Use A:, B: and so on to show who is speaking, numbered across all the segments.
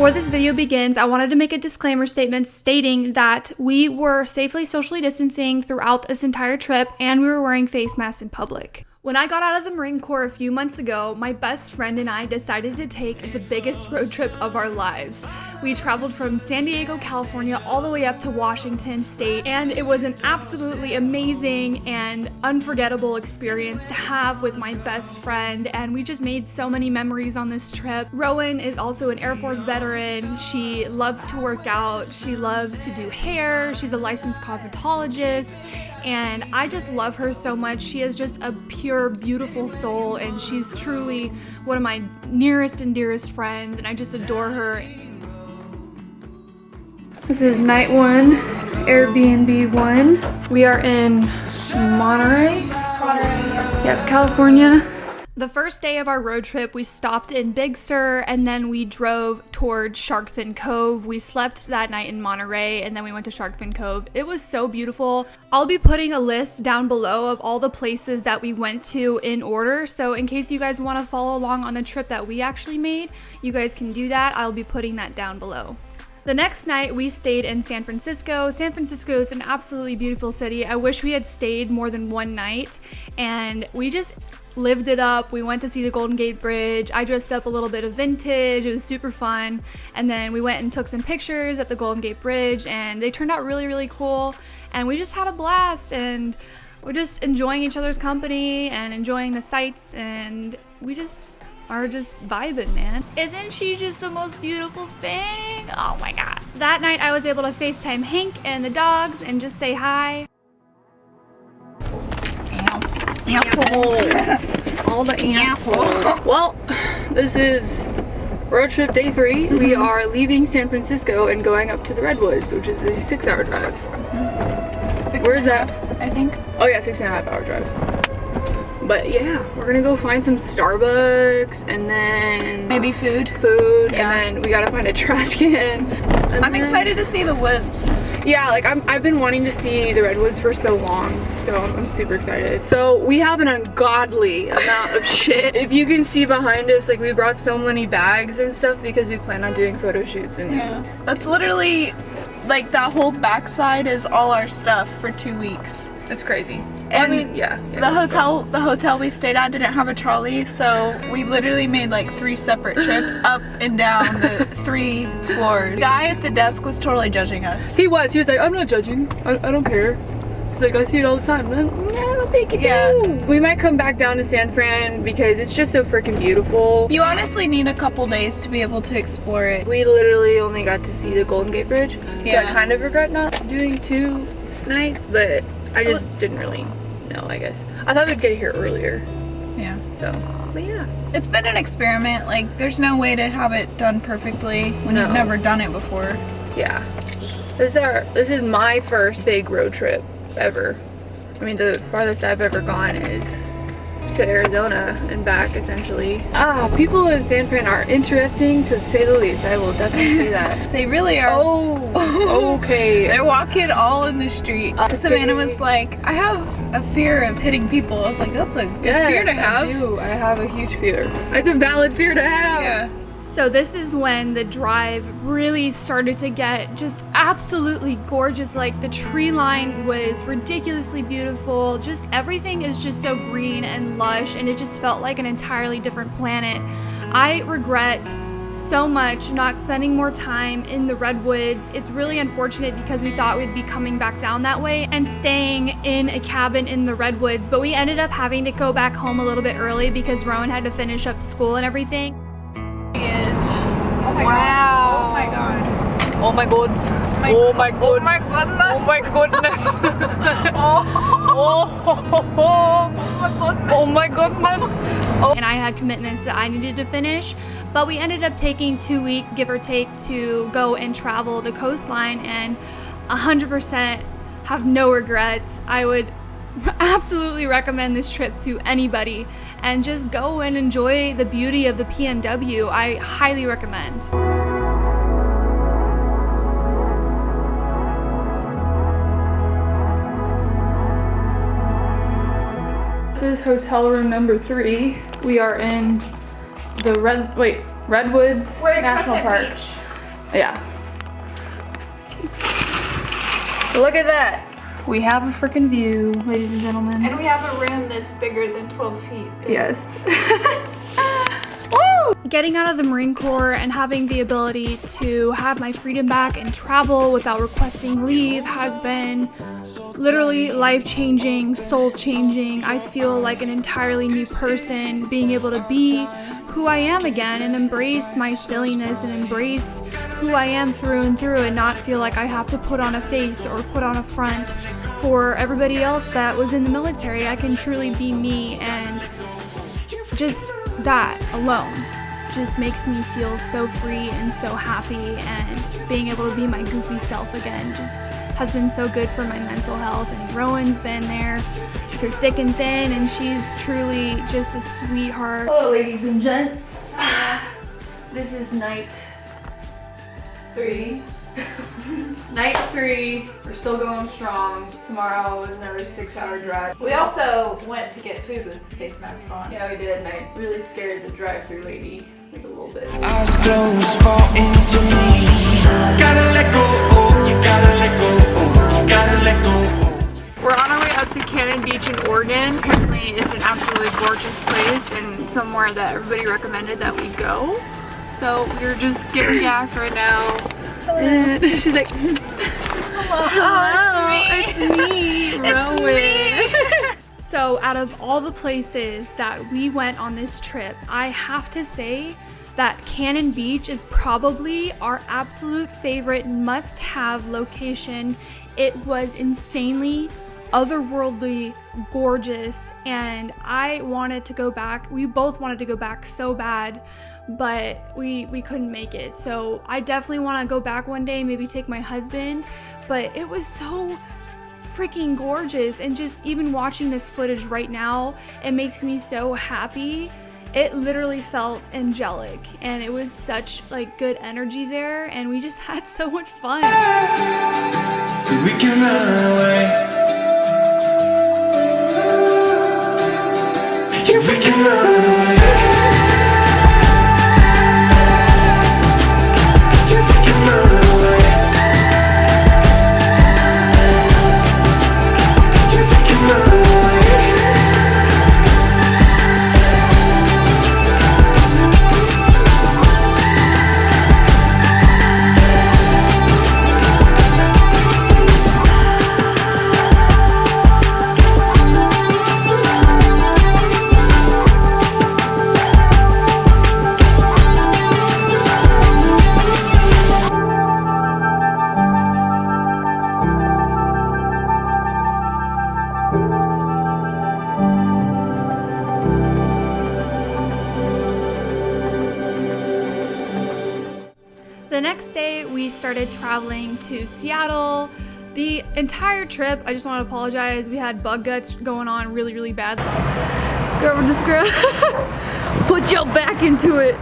A: Before this video begins, I wanted to make a disclaimer statement stating that we were safely socially distancing throughout this entire trip and we were wearing face masks in public. When I got out of the Marine Corps a few months ago, my best friend and I decided to take the biggest road trip of our lives. We traveled from San Diego, California, all the way up to Washington State, and it was an absolutely amazing and unforgettable experience to have with my best friend, and we just made so many memories on this trip. Rowan is also an Air Force veteran. She loves to work out. She loves to do hair. She's a licensed cosmetologist, and I just love her so much. She is just a pure, beautiful soul, and she's truly one of my nearest and dearest friends, and I just adore her. This is night one, Airbnb 1. We are in Monterey. Yep, California. The first day of our road trip, we stopped in Big Sur and then we drove towards Shark Fin Cove. We slept that night in Monterey and then we went to Shark Fin Cove. It was so beautiful. I'll be putting a list down below of all the places that we went to in order. So in case you guys want to follow along on the trip that we actually made, you guys can do that. I'll be putting that down below. The next night we stayed in San Francisco. San Francisco is an absolutely beautiful city. I wish we had stayed more than one night, and we just lived it up. We went to see the Golden Gate Bridge. I dressed up a little bit of vintage. It was super fun. And then we went and took some pictures at the Golden Gate Bridge, and they turned out really, really cool. And we just had a blast, and we're just enjoying each other's company and enjoying the sights, and we just are just vibing, man. Isn't she just the most beautiful thing? Oh my god. That night I was able to FaceTime Hank and the dogs and just say hi. Asshole. All the asshole. Well, this is road trip day 3. We are leaving San Francisco and going up to the Redwoods, which is a 6-hour drive. Where's that? I think. Oh yeah, 6.5-hour drive. But yeah, we're gonna go find some Starbucks and then
B: maybe food,
A: yeah. And then we gotta find a trash can.
B: I'm excited to see the woods.
A: Yeah, like I've been wanting to see the Redwoods for so long, so I'm super excited. So we have an ungodly amount of shit. If you can see behind us, like we brought so many bags and stuff because we plan on doing photo shoots. And
B: yeah, that's literally like that whole backside is all our stuff for 2 weeks.
A: That's crazy.
B: And
A: I mean, yeah.
B: The hotel we stayed at didn't have a trolley, so we literally made like 3 separate trips up and down the 3 floors. The guy at the desk was totally judging us.
A: He was like, I'm not judging. I don't care. He's like, I see it all the time. I don't think you do. We might come back down to San Fran because it's just so freaking beautiful.
B: You honestly need a couple days to be able to explore it.
A: We literally only got to see the Golden Gate Bridge,
B: yeah.
A: So I kind of regret not doing 2 nights, but I just didn't really know, I guess. I thought we'd get here earlier. Yeah. So, but yeah.
B: It's been an experiment. Like, there's no way to have it done perfectly when you've never done it before.
A: Yeah. This is my first big road trip ever. I mean, the farthest I've ever gone is to Arizona and back, essentially. People in San Fran are interesting, to say the least. I will definitely say that.
B: They really are.
A: Oh, okay.
B: They're walking all in the street. Savannah was like, I have a fear of hitting people. I was like, that's a good fear to have.
A: I do. I have a huge fear. It's a valid fear to have.
B: Yeah.
A: So this is when the drive really started to get just absolutely gorgeous. Like, the tree line was ridiculously beautiful. Just everything is just so green and lush, and it just felt like an entirely different planet. I regret so much not spending more time in the Redwoods. It's really unfortunate because we thought we'd be coming back down that way and staying in a cabin in the Redwoods, but we ended up having to go back home a little bit early because Rowan had to finish up school and everything.
B: Oh my
A: wow.
B: God. Oh my God.
A: Oh my God.
B: Oh my God. Oh my goodness.
A: Oh my goodness. Oh my goodness. And I had commitments that I needed to finish, but we ended up taking 2 weeks, give or take, to go and travel the coastline, and 100% have no regrets. I would absolutely recommend this trip to anybody, and just go and enjoy the beauty of the PNW. I highly recommend. This is hotel room number 3. We are in the Redwoods National Park. Yeah. Look at that. We have a freaking view, ladies and gentlemen.
B: And we have a room that's bigger than 12 feet.
A: Yes. Woo! Getting out of the Marine Corps and having the ability to have my freedom back and travel without requesting leave has been literally life-changing, soul-changing. I feel like an entirely new person, being able to be who I am again and embrace my silliness and embrace who I am through and through and not feel like I have to put on a face or put on a front for everybody else that was in the military. I can truly be me, and just that alone just makes me feel so free and so happy, and being able to be my goofy self again just has been so good for my mental health. And Rowan's been there through thick and thin, and she's truly just a sweetheart. Hello ladies and gents. This is night 3. Night 3, we're still going strong. Tomorrow is another 6-hour drive.
B: We also went to get food with face masks on.
A: Yeah, we did, and I really scared the drive-thru lady like a little bit.
C: Eyes closed, fall into me. Gotta let go, oh, you gotta let go, oh, you gotta let go, oh.
A: We're on our way up to Canon Beach in Oregon. Apparently it's an absolutely gorgeous place and somewhere that everybody recommended that we go. So we're just getting gas right now. And she's like, hello, it's me, Rowan. So out of all the places that we went on this trip, I have to say that Canon Beach is probably our absolute favorite must-have location. It was insanely otherworldly gorgeous, and I wanted to go back. We both wanted to go back so bad, but we couldn't make it. So I definitely want to go back one day, maybe take my husband. But it was so freaking gorgeous, and just even watching this footage right now, it makes me so happy. It literally felt angelic, and it was such like good energy there, and we just had so much fun.
C: We can run away. Yeah, we can run away. Yeah, we can run away. Yeah, we can run away.
A: The next day, we started traveling to Seattle. The entire trip, I just want to apologize, we had bug guts going on really, really bad. Let's go over this girl. Put your back into it.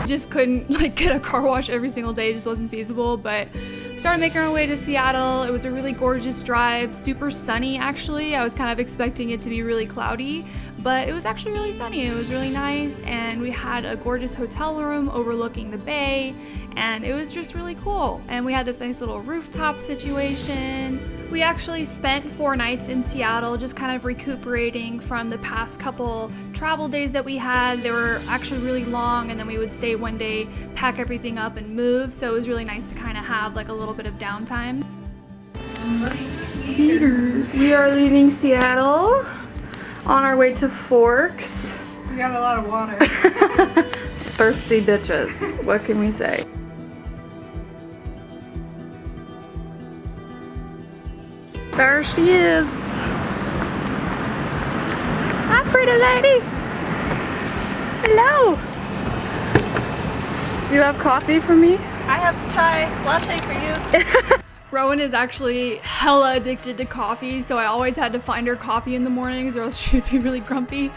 A: Just couldn't like get a car wash every single day, it just wasn't feasible, but we started making our way to Seattle. It was a really gorgeous drive, super sunny actually. I was kind of expecting it to be really cloudy, but it was actually really sunny. It was really nice, and we had a gorgeous hotel room overlooking the bay, and it was just really cool. And we had this nice little rooftop situation. We actually spent 4 nights in Seattle, just kind of recuperating from the past couple travel days that we had. They were actually really long, and then we would stay one day, pack everything up, and move. So it was really nice to kind of have like a little bit of downtime. We are leaving Seattle on our way to Forks.
B: We got a lot of water.
A: Thirsty ditches, what can we say? There she is. Hi, pretty lady. Hello. Do you have coffee for me?
B: I have chai latte for you.
A: Rowan is actually hella addicted to coffee, so I always had to find her coffee in the mornings or else she'd be really grumpy.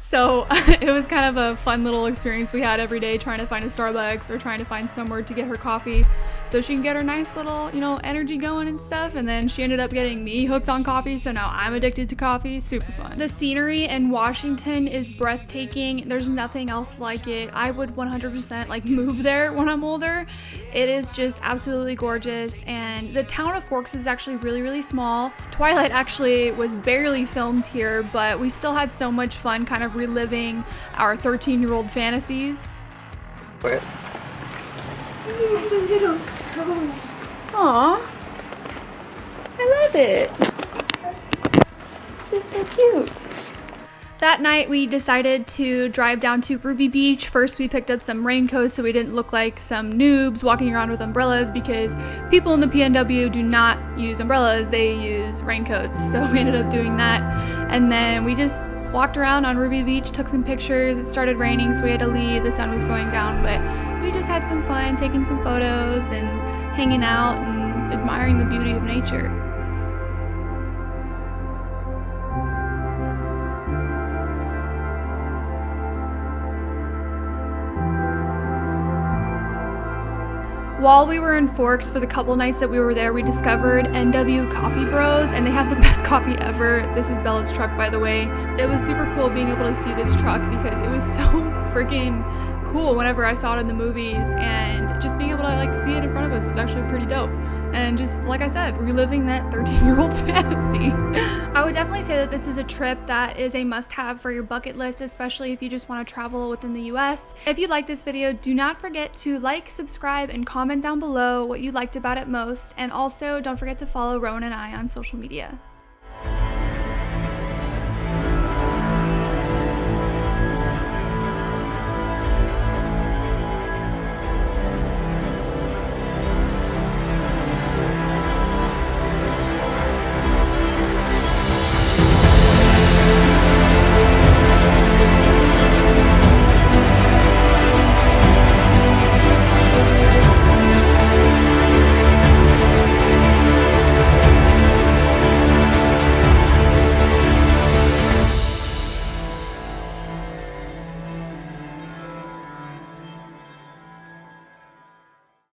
A: So it was kind of a fun little experience we had every day, trying to find a Starbucks or trying to find somewhere to get her coffee so she can get her nice little, you know, energy going and stuff. And then she ended up getting me hooked on coffee, so now I'm addicted to coffee. Super fun. The scenery in Washington is breathtaking. There's nothing else like it. I would 100% like move there when I'm older. It is just absolutely gorgeous, and the town of Forks is actually really, really small. Twilight actually was barely filmed here, but we still had so much fun kind of reliving our 13-year-old fantasies. Aww, I love it. This is so cute. That night we decided to drive down to Ruby Beach. First we picked up some raincoats so we didn't look like some noobs walking around with umbrellas, because people in the PNW do not use umbrellas, they use raincoats. So we ended up doing that. And then we just walked around on Ruby Beach, took some pictures. It started raining so we had to leave, the sun was going down, but we just had some fun taking some photos and hanging out and admiring the beauty of nature. While we were in Forks for the couple nights that we were there, we discovered NW Coffee Bros, and they have the best coffee ever. This is Bella's truck, by the way. It was super cool being able to see this truck because it was so freaking cool whenever I saw it in the movies, and just being able to like see it in front of us was actually pretty dope. And just like I said, reliving that 13-year-old fantasy. I would definitely say that this is a trip that is a must-have for your bucket list, especially if you just want to travel within the US. If you like this video, do not forget to like, subscribe, and comment down below what you liked about it most. And also don't forget to follow Rowan and I on social media.